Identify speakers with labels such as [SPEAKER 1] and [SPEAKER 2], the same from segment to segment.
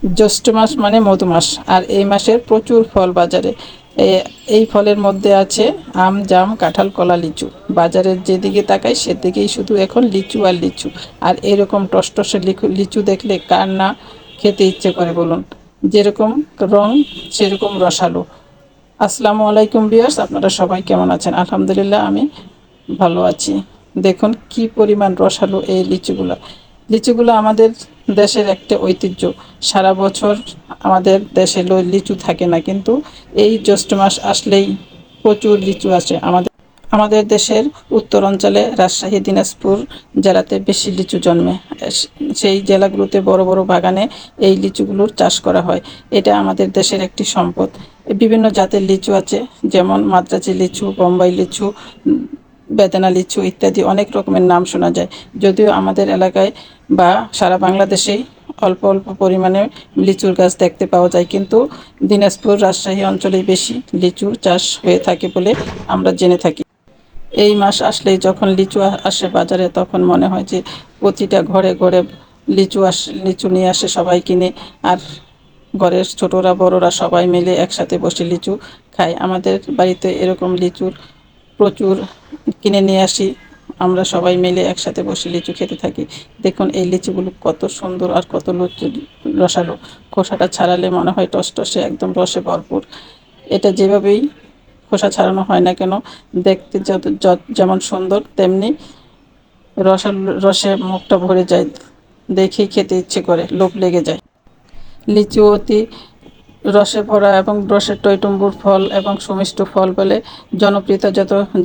[SPEAKER 1] জ্যৈষ্ঠ মাস মানে মধু মাস, আর এই মাসের প্রচুর ফল বাজারে। এই ফলের মধ্যে আছে আম, জাম, কাঁঠাল, কলা, লিচু। বাজারের যেদিকে তাকাই সেদিকেই শুধু এখন লিচু আর লিচু। আর এরকম টসটসে লিচু দেখলে কার না খেতে ইচ্ছে করে বলুন। যেরকম রং সেরকম রসালো। আসসালামু আলাইকুম ভিউয়ার্স, আপনারা সবাই কেমন আছেন? আলহামদুলিল্লাহ আমি ভালো আছি। দেখুন কি পরিমাণ রসালো এই লিচুগুলো। লিচুগুলো আমাদের দেশের একটা ঐতিহ্য। সারা বছর আমাদের দেশে লিচু থাকে না, কিন্তু এই জ্যৈষ্ঠ মাস আসলেই প্রচুর লিচু আসে। আমাদের দেশের উত্তর অঞ্চলে রাজশাহী, দিনাজপুর জেলাতে বেশি লিচু জন্মে। সেই জেলাগুলোতে বড় বড় বাগানে এই লিচুগুলোর চাষ করা হয়। এটা আমাদের দেশের একটি সম্পদ। বিভিন্ন জাতের লিচু আছে, যেমন মাদ্রাজি লিচু, বোম্বাই লিচু, বেদানা লিচু ইত্যাদি অনেক রকমের নাম শোনা যায়। যদিও আমাদের এলাকায় বা সারা বাংলাদেশেই অল্প অল্প পরিমাণে লিচুর গাছ দেখতে পাওয়া যায়, কিন্তু দিনাজপুর, রাজশাহী অঞ্চলেই বেশি লিচুর চাষ হয়ে থাকে বলে আমরা জেনে থাকি। এই মাস আসলেই যখন লিচু আসে বাজারে, তখন মনে হয় যে প্রতিটা ঘরে ঘরে লিচু নিয়ে আসে, সবাই কিনে। আর ঘরের ছোটরা বড়রা সবাই মিলে একসাথে বসে লিচু খায়। আমাদের বাড়িতে এরকম লিচুর প্রচুর কিনে নিয়ে আসি, আমরা সবাই মিলে একসাথে বসে লিচু খেতে থাকি। দেখুন এই লিচুগুলো কত সুন্দর আর কত রসালো। খোসাটা ছাড়ালে মনে হয় টসটসে, একদম রসে ভরপুর। এটা যেভাবেই খোসা ছাড়ানো হয় না কেন, দেখতে যেমন সুন্দর, তেমনি রসে মুখটা ভরে যায়। দেখেই খেতে ইচ্ছে করে, লোভ লেগে যায়। লিচু অতি রসে ভরা এবং রসের টইটুম্বুর ফল এবং সুমিষ্ট ফল বলে জনপ্রিয়তা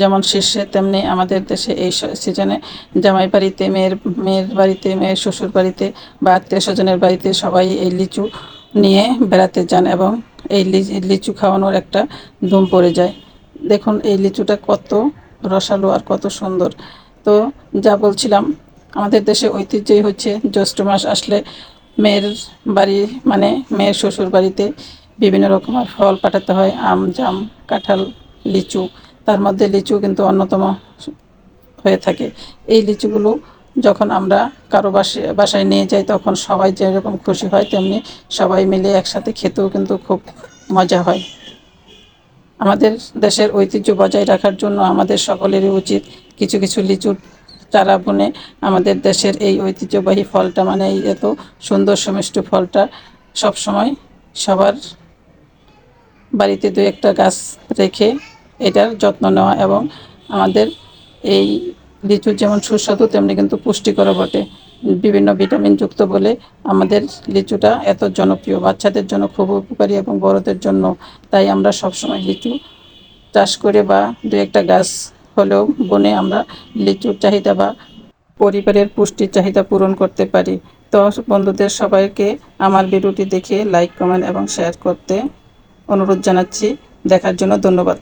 [SPEAKER 1] যেমন শীর্ষে, তেমনি আমাদের দেশে এই সিজনে জামাই বাড়িতে, মেয়ের বাড়িতে, মেয়ের শ্বশুর বাড়িতে বা আত্মীয় স্বজনের বাড়িতে সবাই এই লিচু নিয়ে বেড়াতে যান, এবং এই লিচু খাওয়ানোর একটা ধুম পড়ে যায়। দেখুন এই লিচুটা কত রসালো আর কত সুন্দর। তো যা বলছিলাম, আমাদের দেশে ঐতিহ্যই হচ্ছে জ্যৈষ্ঠ মাস আসলে মেয়ের বাড়ি মানে মেয়ের শ্বশুর বাড়িতে বিভিন্ন রকমের ফল পাঠাতে হয়। আম, জাম, কাঁঠাল, লিচু। তার মধ্যে লিচু কিন্তু অন্যতম হয়ে থাকে। এই লিচুগুলো যখন আমরা কারো বাসায় নিয়ে যাই, তখন সবাই যেরকম খুশি হয়, তেমনি সবাই মিলে একসাথে খেতেও কিন্তু খুব মজা হয়। আমাদের দেশের ঐতিহ্য বজায় রাখার জন্য আমাদের সকলেরই উচিত কিছু কিছু লিচুর চারা বুনে আমাদের দেশের এই ঐতিহ্যবাহী ফলটা, মানে এই এত সুন্দর সুমিষ্ট ফলটা সবসময় সবার বাড়িতে দু একটা গাছ রেখে এটার যত্ন নেওয়া। এবং আমাদের এই লিচু যেমন সুস্বাদু, তেমনি কিন্তু পুষ্টিকরও বটে, বিভিন্ন ভিটামিনযুক্ত বলে আমাদের লিচুটা এত জনপ্রিয়। বাচ্চাদের জন্য খুব উপকারী এবং বড়দের জন্য। তাই আমরা সবসময় লিচু চাষ করে বা দু একটা গাছ হলেও বনে আমরা লিচুর চাহিদা বা পরিবারের পুষ্টির চাহিদা পূরণ করতে পারি। তো বন্ধুদের সবাইকে আমার ভিডিওটি দেখে লাইক, কমেন্ট এবং শেয়ার করতে অনুরোধ জানাচ্ছি। দেখার জন্য ধন্যবাদ।